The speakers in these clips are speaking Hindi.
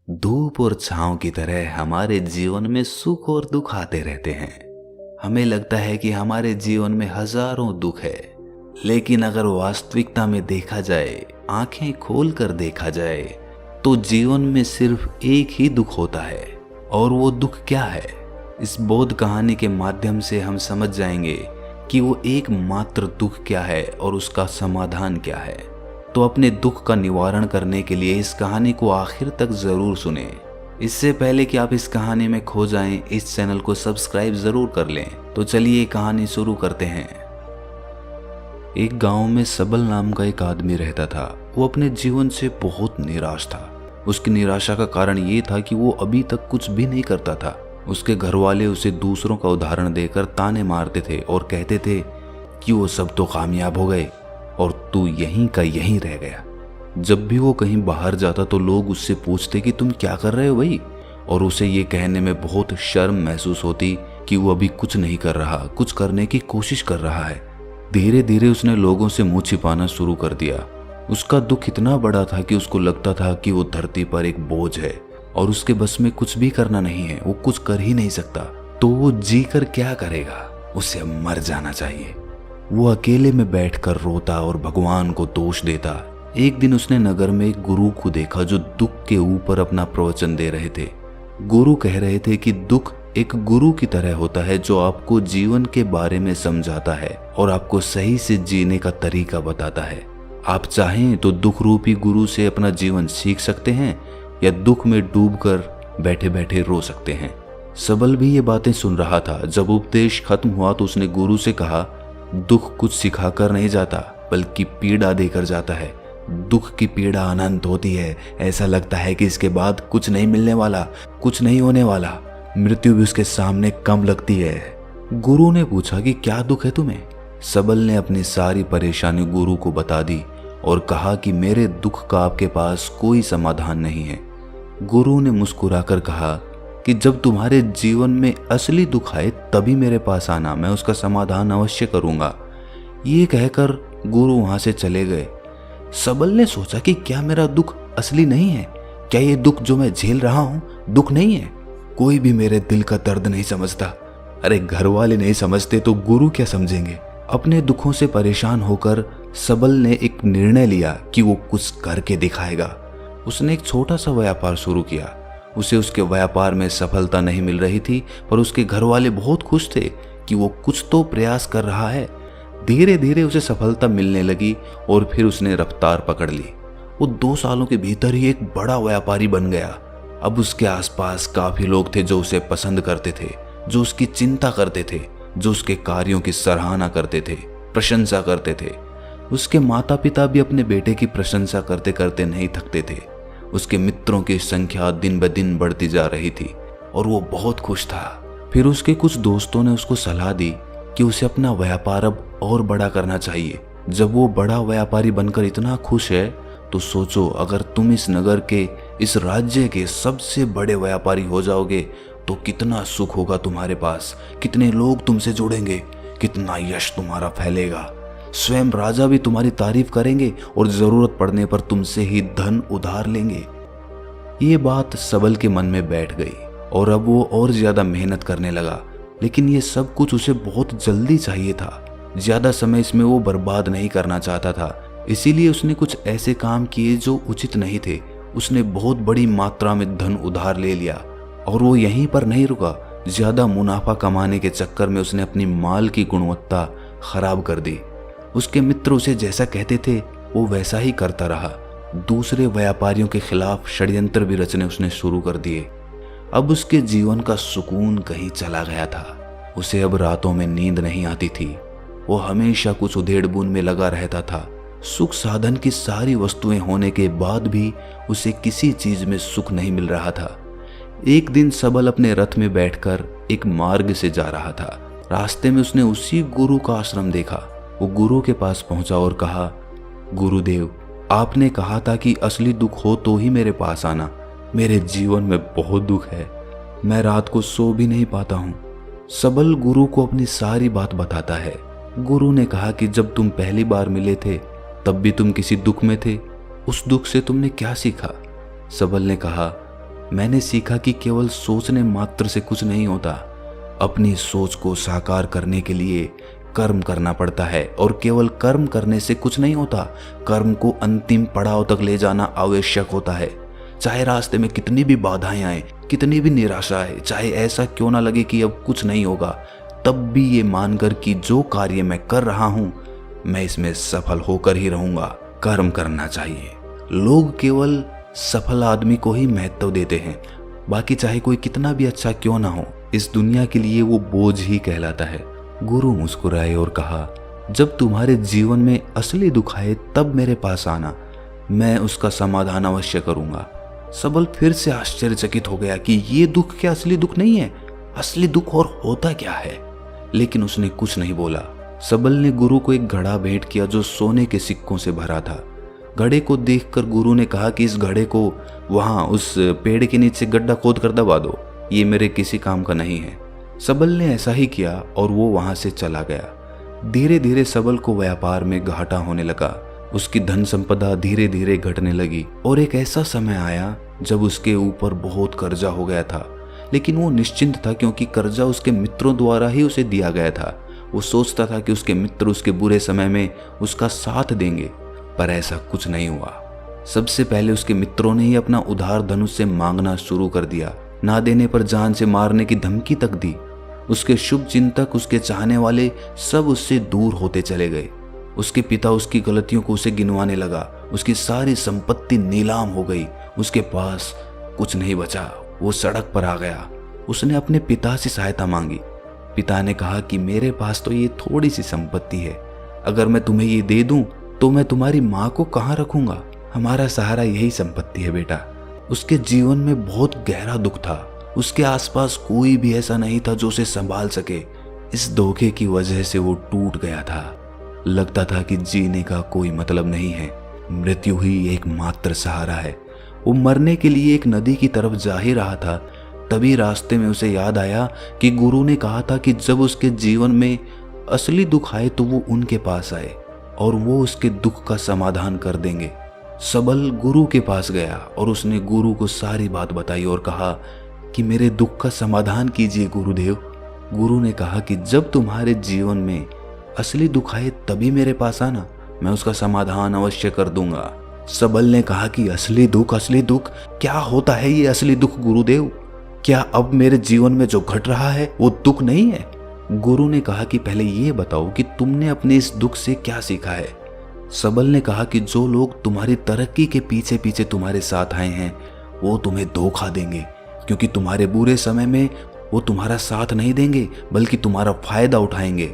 धूप और छांव की तरह हमारे जीवन में सुख और दुख आते रहते हैं। हमें लगता है कि हमारे जीवन में हजारों दुख है, लेकिन अगर वास्तविकता में देखा जाए, आंखें खोलकर देखा जाए, तो जीवन में सिर्फ एक ही दुख होता है। और वो दुख क्या है? इस बोध कहानी के माध्यम से हम समझ जाएंगे कि वो एकमात्र दुख क्या है और उसका समाधान क्या है। तो अपने दुख का निवारण करने के लिए इस कहानी को आखिर तक जरूर सुने। इससे पहले कि आप इस कहानी में खो जाएं, इस चैनल को सब्सक्राइब जरूर कर लें। तो चलिए कहानी शुरू करते हैं। एक गांव में सबल नाम का एक आदमी रहता था। वो अपने जीवन से बहुत निराश था। उसकी निराशा का कारण ये था कि वो अभी तक कुछ भी नहीं करता था। उसके घर वाले उसे दूसरों का उदाहरण देकर ताने मारते थे और कहते थे कि वो सब तो कामयाब हो गए और तू यहीं का यहीं रह गया। जब भी वो कहीं बाहर जाता तो लोग उससे पूछते कि तुम क्या कर रहे हो भाई, और उसे ये कहने में बहुत शर्म महसूस होती कि वो अभी कुछ नहीं कर रहा, कुछ करने की कोशिश कर रहा है। धीरे धीरे उसने लोगों से मुंह छिपाना शुरू कर दिया। उसका दुख इतना बड़ा था कि उसको लगता था कि वो धरती पर एक बोझ है और उसके बस में कुछ भी करना नहीं है, वो कुछ कर ही नहीं सकता। तो वो जी कर क्या करेगा? उसे अब मर जाना चाहिए। वो अकेले में बैठकर रोता और भगवान को दोष देता। एक दिन उसने नगर में एक गुरु को देखा जो दुख के ऊपर अपना प्रवचन दे रहे थे। गुरु कह रहे थे कि दुख एक गुरु की तरह होता है जो आपको जीवन के बारे में समझाता है और आपको सही से जीने का तरीका बताता है। आप चाहें तो दुख रूपी गुरु से अपना जीवन सीख सकते हैं या दुख में डूबकर बैठे बैठे रो सकते हैं। सबल भी ये बातें सुन रहा था। जब उपदेश खत्म हुआ तो उसने गुरु से कहा, दुख कुछ सिखाकर नहीं जाता बल्कि पीड़ा देकर जाता है। दुख की पीड़ा अनंत होती है। ऐसा लगता है कि इसके बाद कुछ नहीं मिलने वाला, कुछ नहीं होने वाला। मृत्यु भी उसके सामने कम लगती है। गुरु ने पूछा कि क्या दुख है तुम्हें? सबल ने अपनी सारी परेशानी गुरु को बता दी और कहा कि मेरे दुख का आपके पास कोई समाधान नहीं है। गुरु ने मुस्कुराकर कहा कि जब तुम्हारे जीवन में असली दुख आए तभी मेरे पास आना, मैं उसका समाधान अवश्य करूंगा। ये कहकर गुरु वहां से चले गए। सबल ने सोचा कि क्या मेरा दुख असली नहीं है? क्या ये दुख जो मैं झेल रहा हूं दुख नहीं है? कोई भी मेरे दिल का दर्द नहीं समझता। अरे घर वाले नहीं समझते तो गुरु क्या समझेंगे? अपने दुखों से परेशान होकर सबल ने एक निर्णय लिया कि वो कुछ करके दिखाएगा। उसने एक छोटा सा व्यापार शुरू किया। उसे उसके व्यापार में सफलता नहीं मिल रही थी, पर उसके घर वाले बहुत खुश थे कि वो कुछ तो प्रयास कर रहा है। धीरे धीरे उसे सफलता मिलने लगी और फिर उसने रफ्तार पकड़ ली। वो 2 सालों के भीतर ही एक बड़ा व्यापारी बन गया। अब उसके आसपास काफी लोग थे जो उसे पसंद करते थे, जो उसकी चिंता करते थे, जो उसके कार्यों की सराहना करते थे, प्रशंसा करते थे। उसके माता पिता भी अपने बेटे की प्रशंसा करते करते नहीं थकते थे। उसके मित्रों की संख्या दिन ब दिन बढ़ती जा रही थी और वो बहुत खुश था। फिर उसके कुछ दोस्तों ने उसको सलाह दी कि उसे अपना व्यापार अब और बड़ा करना चाहिए। जब वो बड़ा व्यापारी बनकर इतना खुश है तो सोचो, अगर तुम इस नगर के, इस राज्य के सबसे बड़े व्यापारी हो जाओगे तो कितना सुख होगा तुम्हारे पास, कितने लोग तुमसे जुड़ेंगे, कितना यश तुम्हारा फैलेगा। स्वयं राजा भी तुम्हारी तारीफ करेंगे और जरूरत पड़ने पर तुमसे ही धन उधार लेंगे। ये बात सबल के मन में बैठ गई और अब वो और ज्यादा मेहनत करने लगा। लेकिन ये सब कुछ उसे बहुत जल्दी चाहिए था। ज्यादा समय इसमें वो बर्बाद नहीं करना चाहता था। इसीलिए उसने कुछ ऐसे काम किए जो उचित नहीं थे। उसने बहुत बड़ी मात्रा में धन उधार ले लिया और वो यहीं पर नहीं रुका। ज्यादा मुनाफा कमाने के चक्कर में उसने अपनी माल की गुणवत्ता खराब कर दी। उसके मित्र उसे जैसा कहते थे वो वैसा ही करता रहा। दूसरे व्यापारियों के खिलाफ षड्यंत्र भी रचने उसने शुरू कर दिए। अब उसके जीवन का सुकून कहीं चला गया था। उसे अब रातों में नींद नहीं आती थी। वो हमेशा कुछ उधेड़-बुन में लगा रहता था। सुख साधन की सारी वस्तुएं होने के बाद भी उसे किसी चीज में सुख नहीं मिल रहा था। एक दिन सबल अपने रथ में बैठकर एक मार्ग से जा रहा था। रास्ते में उसने उसी गुरु का आश्रम देखा। वो गुरु के पास पहुंचा और कहा, गुरुदेव, आपने कहा था कि असली दुख हो तो ही मेरे पास आना। मेरे जीवन में बहुत दुख है, मैं रात को सो भी नहीं पाता हूँ। सबल गुरु को अपनी सारी बात बताता है। गुरु ने कहा कि जब तुम पहली बार मिले थे तब भी तुम किसी दुख में थे, उस दुख से तुमने क्या सीखा? सबल ने कहा, मैंने सीखा कि केवल सोचने मात्र से कुछ नहीं होता। अपनी सोच को साकार करने के लिए कर्म करना पड़ता है, और केवल कर्म करने से कुछ नहीं होता। कर्म को अंतिम पड़ाव तक ले जाना आवश्यक होता है। चाहे रास्ते में कितनी भी बाधाएं आए, कितनी भी निराशा आए, चाहे ऐसा क्यों ना लगे कि अब कुछ नहीं होगा, तब भी ये मानकर कि जो कार्य मैं कर रहा हूं मैं इसमें सफल होकर ही रहूंगा, कर्म करना चाहिए। लोग केवल सफल आदमी को ही महत्व देते हैं, बाकी चाहे कोई कितना भी अच्छा क्यों ना हो, इस दुनिया के लिए वो बोझ ही कहलाता है। गुरु मुस्कुराए और कहा, जब तुम्हारे जीवन में असली दुख आए तब मेरे पास आना, मैं उसका समाधान अवश्य करूंगा। सबल फिर से आश्चर्यचकित हो गया कि ये दुख क्या असली दुख नहीं है? असली दुख और होता क्या है? लेकिन उसने कुछ नहीं बोला। सबल ने गुरु को एक घड़ा भेंट किया जो सोने के सिक्कों से भरा था। घड़े को देखकर गुरु ने कहा कि इस घड़े को वहां उस पेड़ के नीचे गड्ढा खोद कर दबा दो, ये मेरे किसी काम का नहीं है। सबल ने ऐसा ही किया और वो वहां से चला गया। धीरे धीरे सबल को व्यापार में घाटा होने लगा। उसकी धन संपदा धीरे धीरे घटने लगी और एक ऐसा समय आया जब उसके ऊपर बहुत कर्जा हो गया था। लेकिन वो निश्चिंत था, क्योंकि कर्जा उसके मित्रों द्वारा ही उसे दिया गया था। वो सोचता था कि उसके मित्र उसके बुरे समय में उसका साथ देंगे, पर ऐसा कुछ नहीं हुआ। सबसे पहले उसके मित्रों ने ही अपना उधार धन उससे मांगना शुरू कर दिया। ना देने पर जान से मारने की धमकी तक दी। उसके शुभ चिंतक, उसके चाहने वाले सब उससे दूर होते चले गए। उसके पिता उसकी गलतियों को उसे गिनवाने लगा। उसकी सारी संपत्ति नीलाम हो गई। उसके पास कुछ नहीं बचा। वो सड़क पर आ गया। उसने अपने पिता से सहायता मांगी। पिता ने कहा कि मेरे पास तो ये थोड़ी सी संपत्ति है, अगर मैं तुम्हें ये दे दूं तो मैं तुम्हारी माँ को कहाँ रखूंगा? हमारा सहारा यही संपत्ति है बेटा। उसके जीवन में बहुत गहरा दुख था। उसके आसपास कोई भी ऐसा नहीं था जो उसे संभाल सके। इस धोखे की वजह से वो टूट गया था। लगता था कि जीने का कोई मतलब नहीं है, मृत्यु ही एकमात्र सहारा है। वो मरने के लिए एक नदी की तरफ जा ही रहा था, तभी रास्ते में उसे याद आया कि गुरु ने कहा था कि जब उसके जीवन में असली दुख आए तो वो उनके पास आए और वो उसके दुख का समाधान कर देंगे। सबल गुरु के पास गया और उसने गुरु को सारी बात बताई और कहा कि मेरे दुख का समाधान कीजिए गुरुदेव। गुरु ने कहा कि जब तुम्हारे जीवन में असली दुख आए तभी मेरे पास आना, मैं उसका समाधान अवश्य कर दूंगा। सबल ने कहा कि असली दुख क्या होता है ये असली दुख गुरुदेव? क्या अब मेरे जीवन में जो घट रहा है वो दुख नहीं है? गुरु ने कहा कि पहले ये बताओ कि तुमने अपने इस दुख से क्या सीखा है। सबल ने कहा कि जो लोग तुम्हारी तरक्की के पीछे पीछे तुम्हारे साथ आए हैं वो तुम्हें धोखा देंगे, क्योंकि तुम्हारे बुरे समय में वो तुम्हारा साथ नहीं देंगे बल्कि तुम्हारा फायदा उठाएंगे।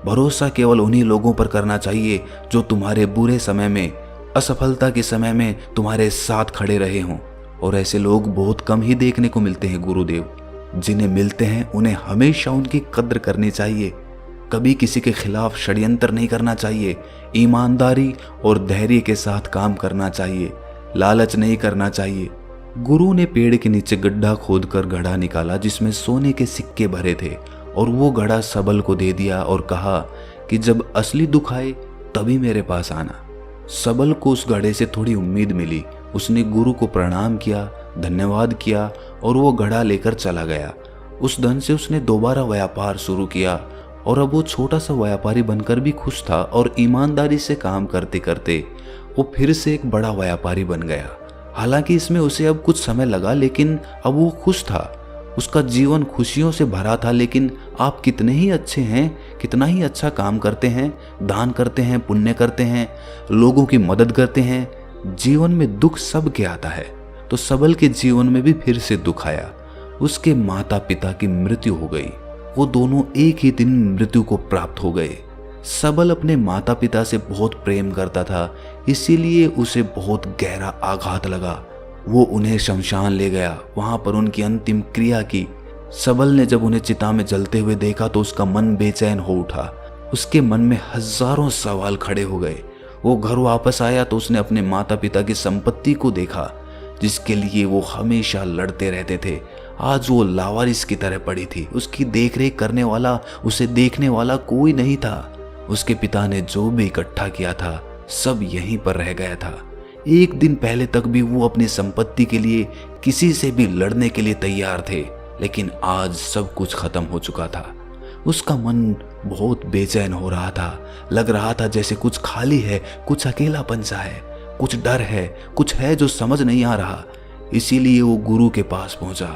भरोसा केवल उन्हीं लोगों पर करना चाहिए जो तुम्हारे बुरे समय में, असफलता के समय में तुम्हारे साथ खड़े रहे हों। और ऐसे लोग बहुत कम ही देखने को मिलते हैं गुरुदेव। जिन्हें मिलते हैं उन्हें हमेशा उनकी कद्र करनी चाहिए। कभी किसी के खिलाफ षड्यंत्र नहीं करना चाहिए। ईमानदारी और धैर्य के साथ काम करना चाहिए। लालच नहीं करना चाहिए। गुरु ने पेड़ के नीचे गड्ढा खोदकर घड़ा निकाला जिसमें सोने के सिक्के भरे थे और वो घड़ा सबल को दे दिया और कहा कि जब असली दुख आए तभी मेरे पास आना। सबल को उस घड़े से थोड़ी उम्मीद मिली। उसने गुरु को प्रणाम किया, धन्यवाद किया और वो घड़ा लेकर चला गया। उस धन से उसने दोबारा व्यापार शुरू किया और अब वो छोटा सा व्यापारी बनकर भी खुश था और ईमानदारी से काम करते करते वो फिर से एक बड़ा व्यापारी बन गया। हालांकि इसमें उसे अब कुछ समय लगा, लेकिन अब वो खुश था। उसका जीवन खुशियों से भरा था। लेकिन आप कितने ही अच्छे हैं, कितना ही अच्छा काम करते हैं, दान करते हैं, पुण्य करते हैं, लोगों की मदद करते हैं, जीवन में दुख सबके आता है। तो सबल के जीवन में भी फिर से दुख आया। उसके माता पिता की मृत्यु हो गई। वो दोनों एक ही दिन मृत्यु को प्राप्त हो गए। सबल अपने माता पिता से बहुत प्रेम करता था, इसीलिए उसे बहुत गहरा आघात लगा। वो उन्हें शमशान ले गया, वहां पर उनकी अंतिम क्रिया की। सबल ने जब उन्हें चिता में जलते हुए देखा तो उसका मन बेचैन हो उठा। उसके मन में हजारों सवाल खड़े हो गए। वो घर वापस आया तो उसने अपने माता पिता की संपत्ति को देखा जिसके लिए वो हमेशा लड़ते रहते थे। आज वो लावारिस की तरह पड़ी थी। उसकी देखरेख करने वाला, उसे देखने वाला कोई नहीं था। उसके पिता ने जो भी इकट्ठा किया था सब यहीं पर रह गया था। एक दिन पहले तक भी वो अपनी संपत्ति के लिए किसी से भी लड़ने के लिए तैयार थे, लेकिन आज सब कुछ खत्म हो चुका था। उसका मन बहुत बेचैन हो रहा था। लग रहा था जैसे कुछ खाली है, कुछ अकेलापन सा है, कुछ डर है, कुछ है जो समझ नहीं आ रहा। इसीलिए वो गुरु के पास पहुंचा।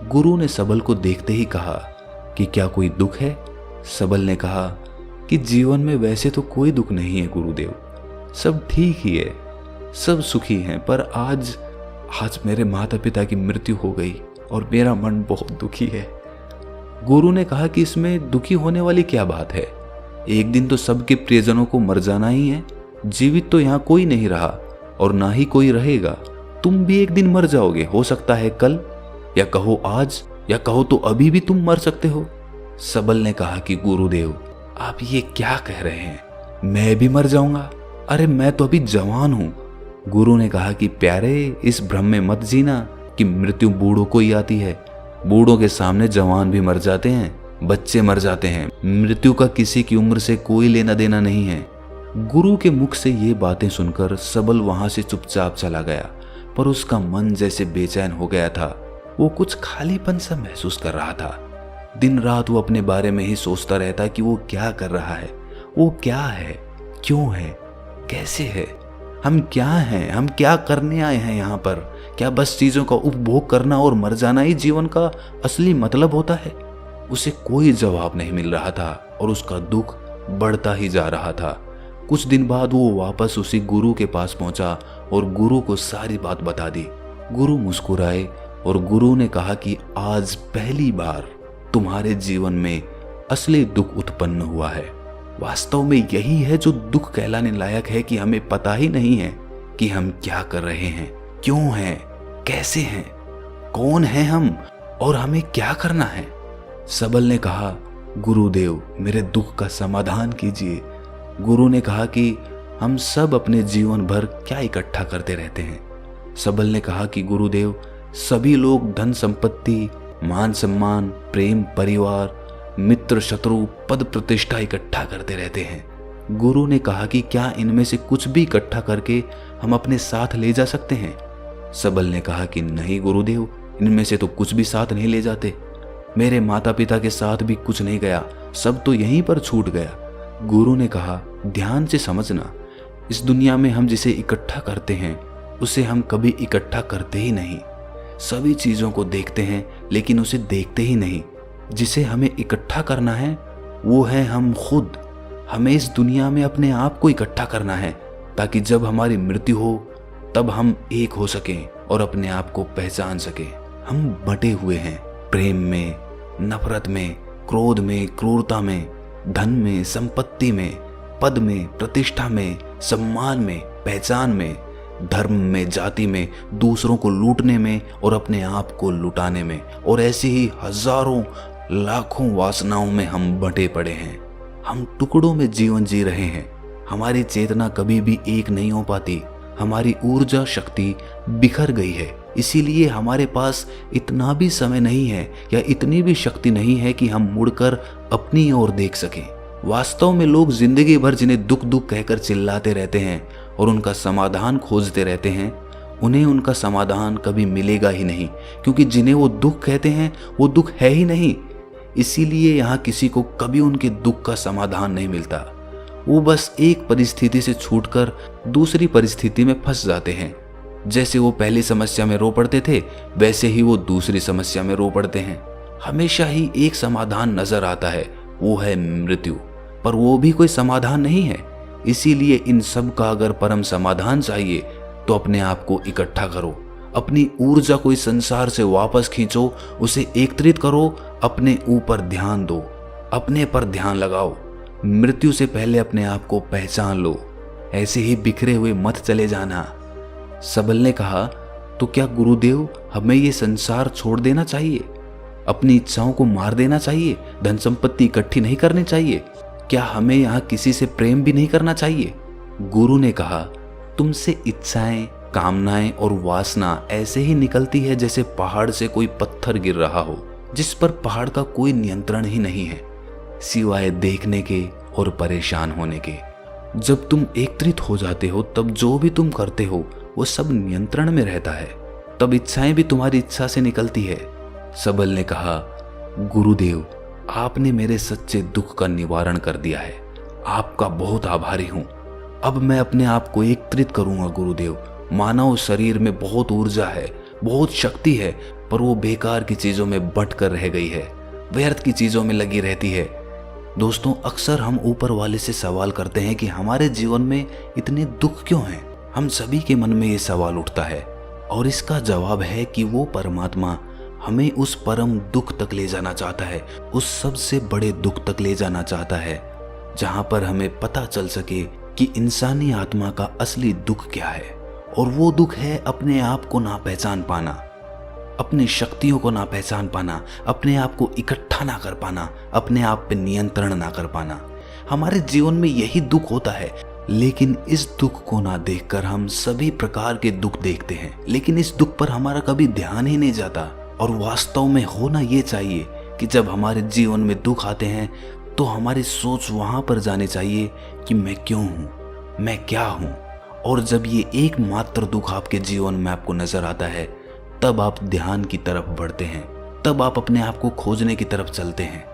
गुरु ने सबल को देखते ही कहा कि क्या कोई दुख है? सबल ने कहा कि जीवन में वैसे तो कोई दुख नहीं है गुरुदेव, सब ठीक ही है, सब सुखी हैं, पर आज मेरे माता पिता की मृत्यु हो गई और मेरा मन बहुत दुखी है। गुरु ने कहा कि इसमें दुखी होने वाली क्या बात है? एक दिन तो सबके प्रियजनों को मर जाना ही है। जीवित तो यहाँ कोई नहीं रहा और ना ही कोई रहेगा। तुम भी एक दिन मर जाओगे, हो सकता है कल, या कहो आज, या कहो तो अभी भी तुम मर सकते हो। सबल ने कहा कि गुरुदेव, आप ये क्या कह रहे हैं? मैं भी मर जाऊंगा? अरे मैं तो अभी जवान हूं। गुरु ने कहा कि प्यारे, इस भ्रम में मत जीना कि मृत्यु बूढ़ों को ही आती है। बूढ़ों के सामने जवान भी मर जाते हैं, बच्चे मर जाते हैं। मृत्यु का किसी की उम्र से कोई लेना देना नहीं है। गुरु के मुख से ये बातें सुनकर सबल वहां से चुपचाप चला गया, पर उसका मन जैसे बेचैन हो गया था। वो कुछ खालीपन सा महसूस कर रहा था। दिन रात वो अपने बारे में ही सोचता रहता कि वो क्या कर रहा है, वो क्या है, क्यों है, कैसे है, हम क्या हैं, हम क्या करने आए हैं यहाँ पर? क्या बस चीजों का उपभोग करना और मर जाना ही जीवन का असली मतलब होता है? उसे कोई जवाब नहीं मिल रहा था और उसका दुख बढ़ता ही जा रहा था। कुछ दिन बाद वो वापस उसी गुरु के पास पहुंचा और गुरु को सारी बात बता दी। गुरु मुस्कुराए और गुरु ने कहा कि आज पहली बार तुम्हारे जीवन में असली दुख उत्पन्न हुआ है। वास्तव में यही है जो दुख कहलाने लायक है, कि हमें पता ही नहीं है कि हम क्या कर रहे हैं, क्यों हैं, कैसे हैं, कौन हैं हम और हमें क्या करना है। सबल ने कहा, गुरुदेव मेरे दुख का समाधान कीजिए। गुरु ने कहा कि हम सब अपने जीवन भर क्या इकट्ठा करते रहते हैं। सबल ने कहा कि गुरुदेव, सभी लोग धन संपत्ति, मान सम्मान, प्रेम, परिवार, मित्र, शत्रु, पद प्रतिष्ठा इकट्ठा करते रहते हैं। गुरु ने कहा कि क्या इनमें से कुछ भी इकट्ठा करके हम अपने साथ ले जा सकते हैं? सबल ने कहा कि नहीं गुरुदेव, इनमें से तो कुछ भी साथ नहीं ले जाते। मेरे माता पिता के साथ भी कुछ नहीं गया, सब तो यहीं पर छूट गया। गुरु ने कहा, ध्यान से समझना, इस दुनिया में हम जिसे इकट्ठा करते हैं उसे हम कभी इकट्ठा करते ही नहीं। सभी चीजों को देखते हैं लेकिन उसे देखते ही नहीं। जिसे हमें इकट्ठा करना है वो है हम खुद। हमें इस दुनिया में अपने आप को इकट्ठा करना है ताकि जब हमारी मृत्यु हो तब हम एक हो सकें और अपने आप को पहचान सकें। हम बटे हुए हैं प्रेम में, नफरत में, क्रोध में, क्रूरता में, धन में, संपत्ति में, पद में, प्रतिष्ठा में, सम्मान में, पहचान में, धर्म में, जाति में, दूसरों को लूटने में और अपने आप को लुटाने में, और ऐसी ही हजारों लाखों वासनाओं में हम बंटे पड़े हैं। हम टुकड़ों में जीवन जी रहे हैं। हमारी चेतना कभी भी एक नहीं हो पाती। हमारी ऊर्जा शक्ति बिखर गई है। इसीलिए हमारे पास इतना भी समय नहीं है या इतनी भी शक्ति नहीं है कि हम मुड़कर अपनी ओर देख सकें। वास्तव में लोग जिंदगी भर जिन्हें दुख दुख कहकर चिल्लाते रहते हैं और उनका समाधान खोजते रहते हैं, उन्हें उनका समाधान कभी मिलेगा ही नहीं, क्योंकि जिन्हें वो दुख कहते हैं वो दुख है ही नहीं। इसीलिए यहाँ किसी को कभी उनके दुख का समाधान नहीं मिलता। वो बस एक परिस्थिति से छूटकर दूसरी परिस्थिति में फंस जाते हैं। जैसे वो पहली समस्या में रो पड़ते थे वैसे ही वो दूसरी समस्या में रो पड़ते हैं। हमेशा ही एक समाधान नजर आता है, वो है मृत्यु, पर वो भी कोई समाधान नहीं है। इसीलिए इन सब का अगर परम समाधान चाहिए तो अपने आप को इकट्ठा करो, अपनी ऊर्जा को इस संसार से वापस खींचो, उसे एकत्रित करो, अपने ऊपर ध्यान दो, अपने पर ध्यान लगाओ। मृत्यु से पहले अपने आप को पहचान लो। ऐसे ही बिखरे हुए मत चले जाना। सबल ने कहा, तो क्या गुरुदेव हमें ये संसार छोड़ देना चाहिए? अपनी इच्छाओं को मार देना चाहिए? धन संपत्ति इकट्ठी नहीं करनी चाहिए? क्या हमें यहाँ किसी से प्रेम भी नहीं करना चाहिए? गुरु ने कहा, तुमसे इच्छाएं, कामनाएं और वासना ऐसे ही निकलती है जैसे पहाड़ से कोई पत्थर गिर रहा हो, जिस पर पहाड़ का कोई नियंत्रण ही नहीं है सिवाय देखने के और परेशान होने के। जब तुम एकत्रित हो जाते हो तब जो भी तुम करते हो वो सब नियंत्रण में रहता है, तब इच्छाएं भी तुम्हारी इच्छा से निकलती है। सबल ने कहा, गुरुदेव, आपने मेरे सच्चे दुख का निवारण कर दिया है, आपका बहुत आभारी हूं। अब मैं अपने आप को एकत्रित करूंगा गुरुदेव। मानव शरीर में बहुत ऊर्जा है, बहुत शक्ति है, पर वो बेकार की चीजों में बंट कर रह गई है, व्यर्थ की चीजों में लगी रहती है। दोस्तों, अक्सर हम ऊपर वाले से सवाल करते हैं कि हमारे जीवन में इतने दुख क्यों हैं। हम सभी के मन में ये सवाल उठता है और इसका जवाब है कि वो परमात्मा हमें उस परम दुख तक ले जाना चाहता है, उस सबसे बड़े दुख तक ले जाना चाहता है, जहां पर हमें पता चल सके कि इंसानी आत्मा का असली दुख क्या है। और वो दुख है अपने आप को ना पहचान पाना, अपनी शक्तियों को ना पहचान पाना, अपने आप को इकट्ठा ना कर पाना, अपने आप पे नियंत्रण ना कर पाना। हमारे जीवन में यही दुख होता है, लेकिन इस दुख को ना देखकर हम सभी प्रकार के दुख देखते हैं, लेकिन इस दुख पर हमारा कभी ध्यान ही नहीं जाता। और वास्तव में होना ये चाहिए कि जब हमारे जीवन में दुख आते हैं तो हमारी सोच वहां पर जानी चाहिए कि मैं क्यों हूं, मैं क्या हूं। और जब ये एकमात्र दुख आपके जीवन में आपको नजर आता है, तब आप ध्यान की तरफ बढ़ते हैं, तब आप अपने आप को खोजने की तरफ चलते हैं।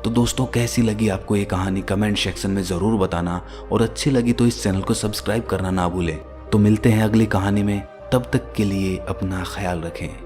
तो दोस्तों, कैसी लगी आपको ये कहानी कमेंट सेक्शन में जरूर बताना, और अच्छी लगी तो इस चैनल को सब्सक्राइब करना ना भूलें। तो मिलते हैं अगली कहानी में, तब तक के लिए अपना ख्याल रखें।